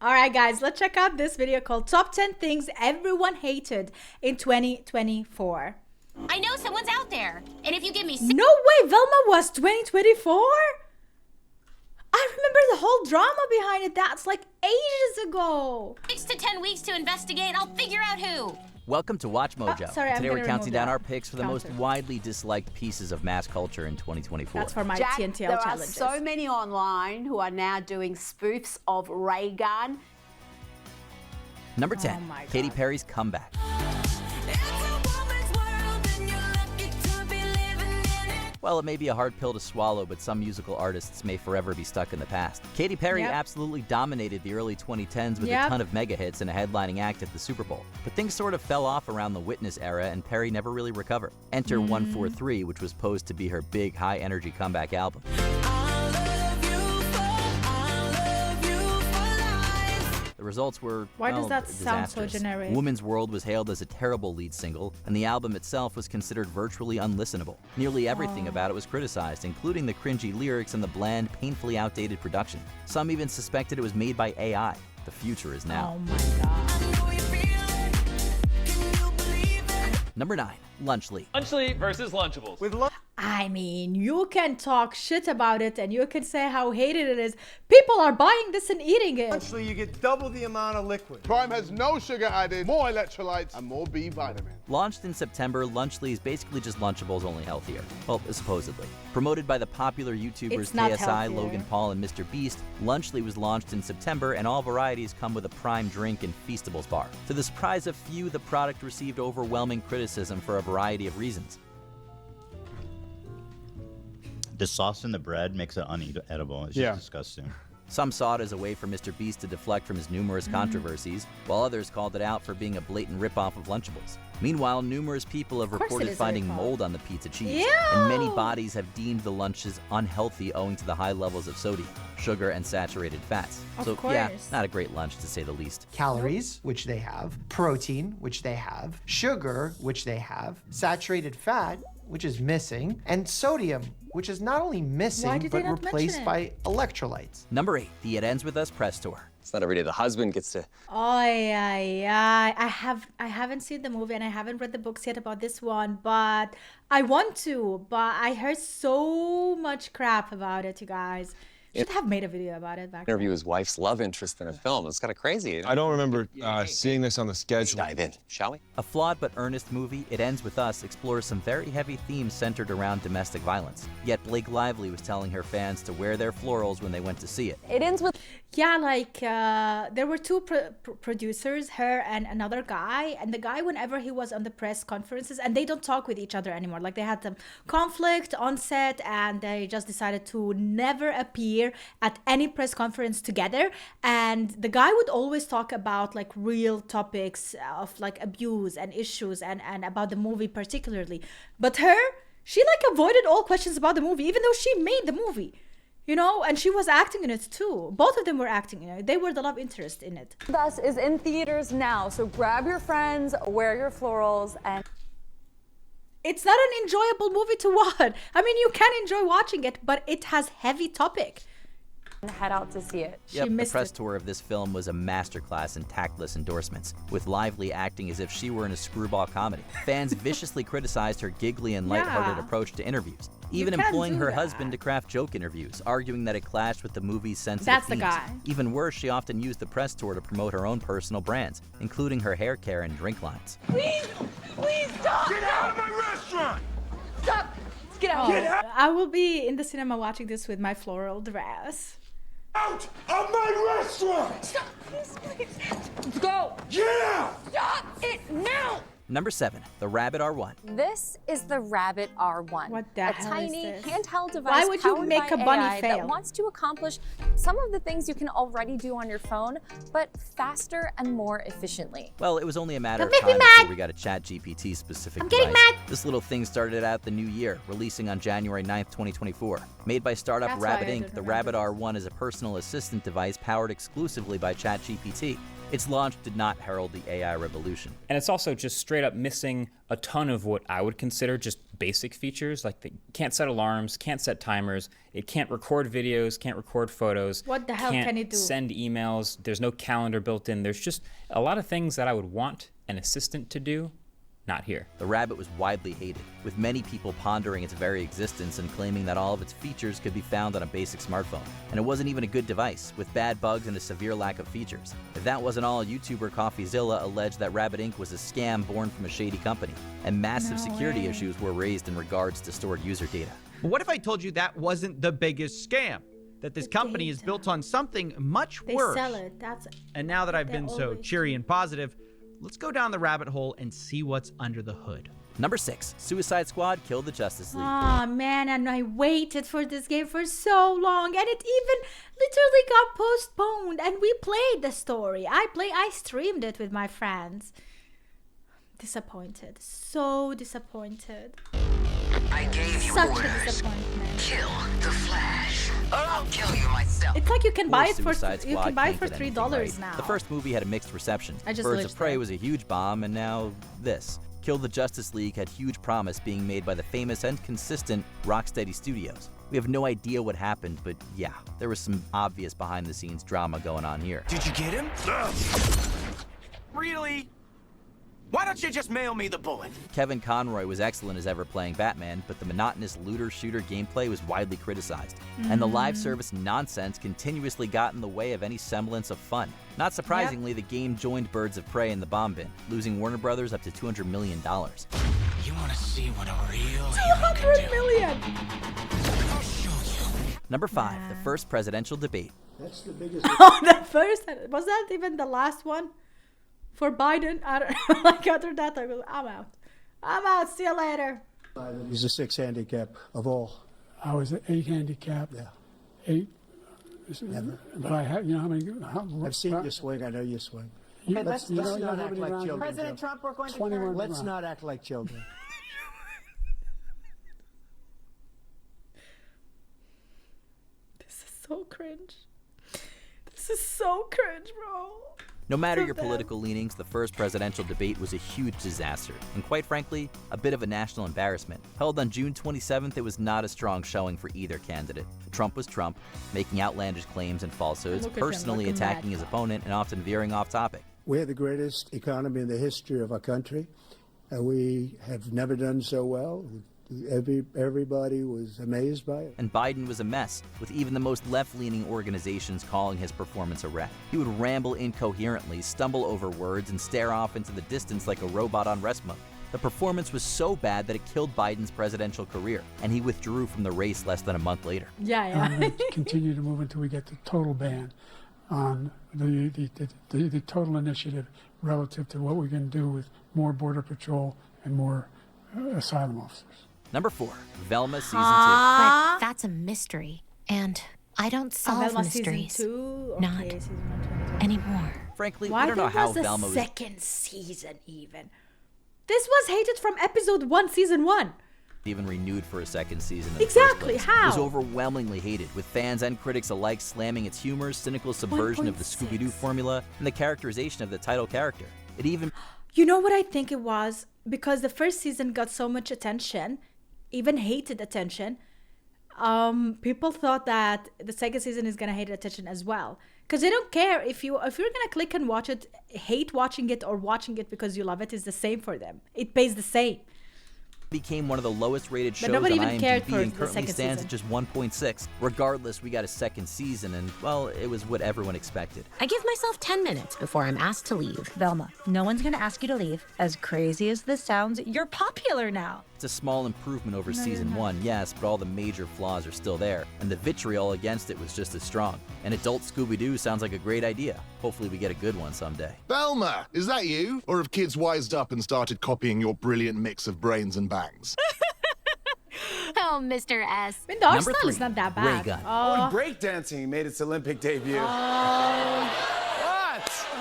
All right, guys, let's check out this video called Top 10 Things Everyone Hated in 2024. I know someone's out there, and if you give me No way, Velma was 2024? I remember the whole drama behind it. That's like ages ago. 6 to 10 weeks to investigate, I'll figure out who. Welcome to Watch Mojo. Sorry, Today we're counting down our that picks for the most widely disliked pieces of mass culture in 2024. That's for my Jack, TNTL there challenges. are so many online who are now doing spoofs of Reagan. Number 10, Oh my Katy God. Perry's comeback. Well, it may be a hard pill to swallow, but some musical artists may forever be stuck in the past. Katy Perry absolutely dominated the early 2010s with a ton of mega hits and a headlining act at the Super Bowl. But things sort of fell off around the Witness era, and Perry never really recovered. Enter 143, which was posed to be her big, high-energy comeback album. The results were, Why does that sound so disastrous. generic? Woman's World was hailed as a terrible lead single, and the album itself was considered virtually unlistenable. Nearly everything about it was criticized, including the cringy lyrics and the bland, painfully outdated production. Some even suspected it was made by AI. The future is now. Oh my God. Number 9, Lunchly. Lunchly versus Lunchables. I mean, you can talk shit about it and you can say how hated it is. People are buying this and eating it. Actually, you get double the amount of liquid. Prime has no sugar added, more electrolytes, and more B vitamin. Launched in September, Lunchly is basically just Lunchables, only healthier. Well, supposedly. Promoted by the popular YouTubers It's not KSI, healthier. Logan Paul, and Mr. Beast, Lunchly was launched in September, and all varieties come with a prime drink and Feastables bar. To the surprise of few, the product received overwhelming criticism for a variety of reasons. The sauce in the bread makes it unedible. It's just disgusting. Some saw it as a way for Mr. Beast to deflect from his numerous controversies, while others called it out for being a blatant ripoff of Lunchables. Meanwhile, numerous people have course it reported is a finding ripoff. mold on the pizza cheese, Ew! and many bodies have deemed the lunches unhealthy owing to the high levels of sodium, sugar, and saturated fats. Of So, course. yeah, not a great lunch to say the least. Calories, which they have, protein, which they have, sugar, which they have, saturated fat, which is missing, and sodium, which is not only Why missing, did but they not replaced mention it? by electrolytes. Number 8, the It Ends With Us press tour. It's not every day the husband gets to. Oh yeah. I haven't seen the movie and I haven't read the books yet about this one, but I want to. But I heard so much crap about it, you guys. Should have made a video about it back Interview his wife's love interest in a film. It's kind of crazy. I don't remember seeing this on the schedule. Dive in, shall we? A flawed but earnest movie, It Ends With Us explores some very heavy themes centered around domestic violence. Yet Blake Lively was telling her fans to wear their florals when they went to see it. It ends with Yeah, like there were two producers, her and another guy, and the guy, whenever he was on the press conferences, and they don't talk with each other anymore, like they had some conflict on set and they just decided to never appear at any press conference together. And the guy would always talk about like real topics of like abuse and issues and about the movie particularly, but she like avoided all questions about the movie, even though she made the movie. You know, and she was acting in it too. Both of them were acting in it. They were the love interest in it. Us is in theaters now, so grab your friends, wear your florals, and It's not an enjoyable movie to watch. I mean, you can enjoy watching it, but it has heavy topic. head out to see it. Yep, the press tour of this film was a masterclass in tactless endorsements, with Lively acting as if she were in a screwball comedy. Fans viciously criticized her giggly and lighthearted approach to interviews, even employing her husband to craft joke interviews, arguing that it clashed with the movie's sensitive That's themes. the guy. Even worse, she often used the press tour to promote her own personal brands, including her hair care and drink lines. Please stop! Get out of my restaurant! Stop! Get out! Get out! I will be in the cinema watching this with my floral dress. Out of my restaurant! Stop! Please. Let's go! Get out! Stop it now! Number 7, the Rabbit R1. This is the Rabbit R1. What the a hell tiny is this? handheld device Why would you powered make by a bunny AI fail? that wants to accomplish some of the things you can already do on your phone, but faster and more efficiently. Well, it was only a matter Don't of make me time mad. before we got a ChatGPT specific I'm device. getting mad. This little thing started out the new year, releasing on January 9th, 2024. Made by startup That's why Rabbit I Inc., didn't the remember Rabbit R1 is a personal assistant device powered exclusively by ChatGPT. Its launch did not herald the AI revolution. And it's also just straight up missing a ton of what I would consider just basic features, like it can't set alarms, can't set timers, it can't record videos, can't record photos. What the hell can it do? Send emails, there's no calendar built in. There's just a lot of things that I would want an assistant to do, not here. The Rabbit was widely hated, with many people pondering its very existence and claiming that all of its features could be found on a basic smartphone. And it wasn't even a good device, with bad bugs and a severe lack of features. If that wasn't all, YouTuber CoffeeZilla alleged that Rabbit Inc. was a scam born from a shady company, and massive security issues were raised in regards to stored user data. But what if I told you that wasn't the biggest scam? That this company is built on something much worse. They sell it. That's. And now that I've been so cheery and positive, let's go down the rabbit hole and see what's under the hood. Number 6, Suicide Squad killed the Justice League. Oh man, and I waited for this game for so long, and it even literally got postponed, and we played the story. I streamed it with my friends. Disappointed. So disappointed. I gave you Such orders. a disappointment. Kill the Flash, or I'll kill you myself. It's like you can buy it for Suicide Squad can't get anything $3 right. now. The first movie had a mixed reception. I just Birds glitched of Prey there. was a huge bomb, and now this. Kill the Justice League had huge promise being made by the famous and consistent Rocksteady Studios. We have no idea what happened, but yeah, there was some obvious behind-the-scenes drama going on here. Did you get him? Really? Why don't you just mail me the bullet? Kevin Conroy was excellent as ever playing Batman, but the monotonous looter-shooter gameplay was widely criticized. And the live service nonsense continuously got in the way of any semblance of fun. Not surprisingly, the game joined Birds of Prey in the bomb bin, losing Warner Brothers up to $200 million. You want to see what a real $200 million! I'll show you. Number 5, the first presidential debate. That's the biggest. Oh, the first. Was that even the last one? For Biden? I don't know. Like after that, I go, I'm out. I'm out. See you later. He's a 6 handicap of all. I was an 8 handicap. Yeah. 8. Never. But I had, you know how many? I've seen you swing. I know you swing. Okay, let's not act like children. President Trump, we're going to 21. Let's not act like children. This is so cringe. This is so cringe, bro. No matter your political leanings, the first presidential debate was a huge disaster, and quite frankly, a bit of a national embarrassment. Held on June 27th, it was not a strong showing for either candidate. Trump was Trump, making outlandish claims and falsehoods, personally attacking his opponent, and often veering off topic. We have the greatest economy in the history of our country, and we have never done so well. Everybody was amazed by it. And Biden was a mess, with even the most left-leaning organizations calling his performance a wreck. He would ramble incoherently, stumble over words, and stare off into the distance like a robot on rest mode. The performance was so bad that it killed Biden's presidential career, and he withdrew from the race less than a month later. Yeah. Let's continue to move until we get the total ban on the total initiative relative to what we can do with more border patrol and more asylum officers. Number 4, Velma Season 2. But that's a mystery, and I don't solve Velma mysteries. Season 2? Not Okay, season 1, anymore. Frankly, why we don't know how there Velma was was... a second season even? This was hated from episode 1, season 1. even renewed for a second season in the Exactly, first place. how? It was overwhelmingly hated, with fans and critics alike slamming its humor, cynical subversion of the 1.6. Scooby-Doo formula, and the characterization of the title character. It even... You know what I think it was? Because the first season got so much attention, even hated attention, people thought that the second season is gonna hate attention as well. Because they don't care if you're gonna click and watch it, hate watching it or watching it because you love it is the same for them. It pays the same. Became one of the lowest rated shows on nobody even cared IMDb for and the currently second stands season. at just 1.6. Regardless, we got a second season and, well, it was what everyone expected. I give myself 10 minutes before I'm asked to leave. Velma, no one's gonna ask you to leave. As crazy as this sounds, you're popular now. It's a small improvement over season 1, yes, but all the major flaws are still there, and the vitriol against it was just as strong. An adult Scooby-Doo sounds like a great idea. Hopefully we get a good one someday. Velma, is that you? Or have kids wised up and started copying your brilliant mix of brains and bangs? Oh, Mr. S. I mean, the art Number style 3, is not that bad. Ray gun. Oh, breakdancing made its Olympic debut. What?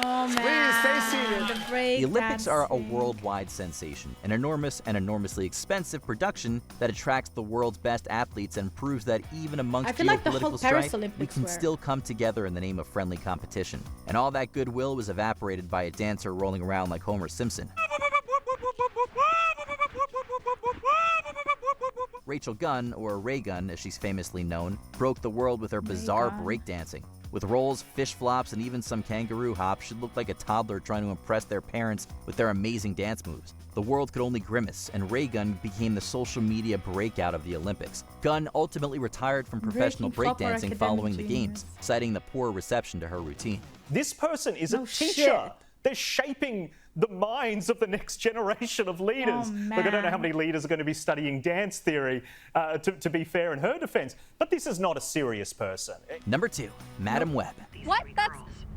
Oh, man. Please stay seated. The Olympics are a worldwide sensation, an enormous and enormously expensive production that attracts the world's best athletes and proves that even amongst geopolitical strife, we can still come together in the name of friendly competition. And all that goodwill was evaporated by a dancer rolling around like Homer Simpson. Rachel Gunn, or Ray Gunn as she's famously known, broke the world with her bizarre breakdancing. With rolls, fish flops, and even some kangaroo hops, she looked like a toddler trying to impress their parents with their amazing dance moves. The world could only grimace, and Ray Gunn became the social media breakout of the Olympics. Gunn ultimately retired from professional breakdancing following the games, citing the poor reception to her routine. This person is a teacher. They're shaping the minds of the next generation of leaders. Look, I don't know how many leaders are going to be studying dance theory, to be fair in her defense, but this is not a serious person. Number 2, Madam Web. What?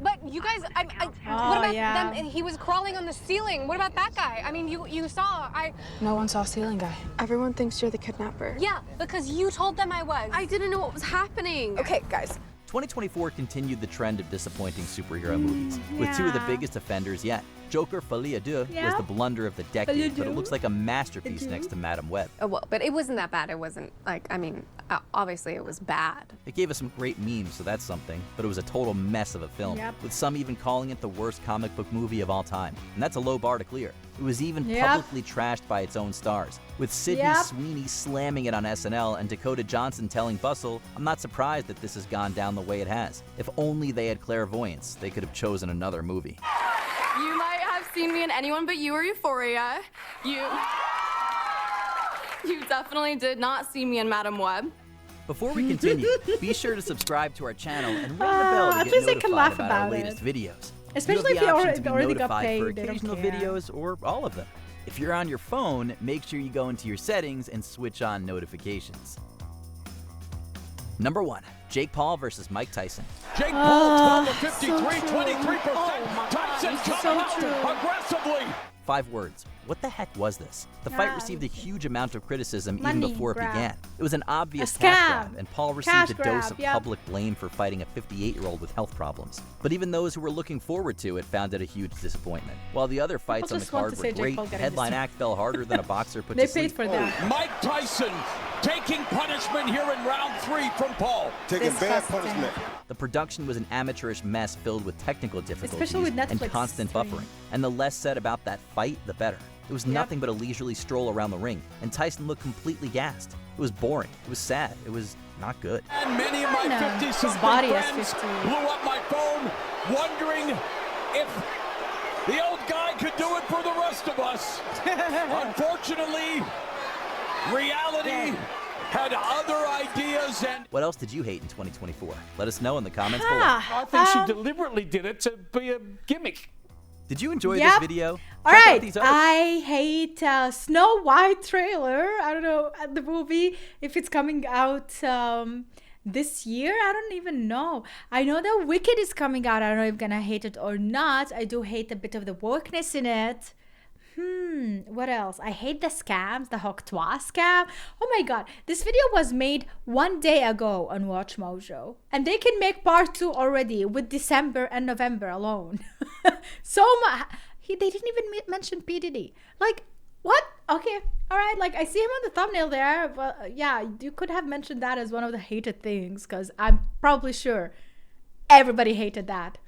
But you guys, what about them? He was crawling on the ceiling. What about that guy? I mean, you saw, No one saw ceiling guy. Everyone thinks you're the kidnapper. Yeah, because you told them I was. I didn't know what was happening. Okay, guys. 2024 continued the trend of disappointing superhero movies, with 2 of the biggest offenders yet. Joker Folie à Deux was the blunder of the decade, but it looks like a masterpiece next to Madam Web. Oh, well, but it wasn't that bad. It wasn't like, I mean, obviously it was bad. It gave us some great memes, so that's something, but it was a total mess of a film, with some even calling it the worst comic book movie of all time. And that's a low bar to clear. It was even publicly trashed by its own stars, with Sydney Sweeney slamming it on SNL and Dakota Johnson telling Bustle, "I'm not surprised that this has gone down the way it has. If only they had clairvoyance, they could have chosen another movie." You might have seen me in Anyone But You or Euphoria. You definitely did not see me in Madam Web. Before we continue, be sure to subscribe to our channel and ring the bell to get notified about our latest videos. Especially if you already got notified paid, for they don't occasional care. videos or all of them. If you're on your phone, make sure you go into your settings and switch on notifications. Number 1, Jake Paul versus Mike Tyson. Jake Paul, 12 of 53, 23%. Tyson coming out aggressively. 5 words. What the heck was this? The fight received a huge amount of criticism even before it began. It was an obvious cash grab, and Paul received a dose of public blame for fighting a 58-year-old with health problems. But even those who were looking forward to it found it a huge disappointment. While the other fights on the card were great, the headline act fell harder than a boxer put to sleep. They paid for that. Mike Tyson taking punishment here in round 3 from Paul. Taking bad punishment. The production was an amateurish mess filled with technical difficulties with and Netflix constant buffering. And the less said about that fight, the better. It was nothing but a leisurely stroll around the ring, and Tyson looked completely gassed. It was boring. It was sad. It was not good. And many of my 50-something friends blew up my phone wondering if the old guy could do it for the rest of us. Unfortunately, reality had other ideas and... What else did you hate in 2024? Let us know in the comments below. I think she deliberately did it to be a gimmick. Did you enjoy this video? All right, I hate Snow White trailer. I don't know the movie if it's coming out this year. I don't even know. I know that Wicked is coming out. I don't know if I'm gonna hate it or not. I do hate a bit of the wokeness in it. What else? I hate the scams, the Hoktoa scam. Oh my god, this video was made 1 day ago on Watch Mojo, and they can make part 2 already with December and November alone. So much. They didn't even mention P. Diddy. Like, what? Okay, all right. Like, I see him on the thumbnail there, but yeah, you could have mentioned that as one of the hated things, because I'm probably sure everybody hated that.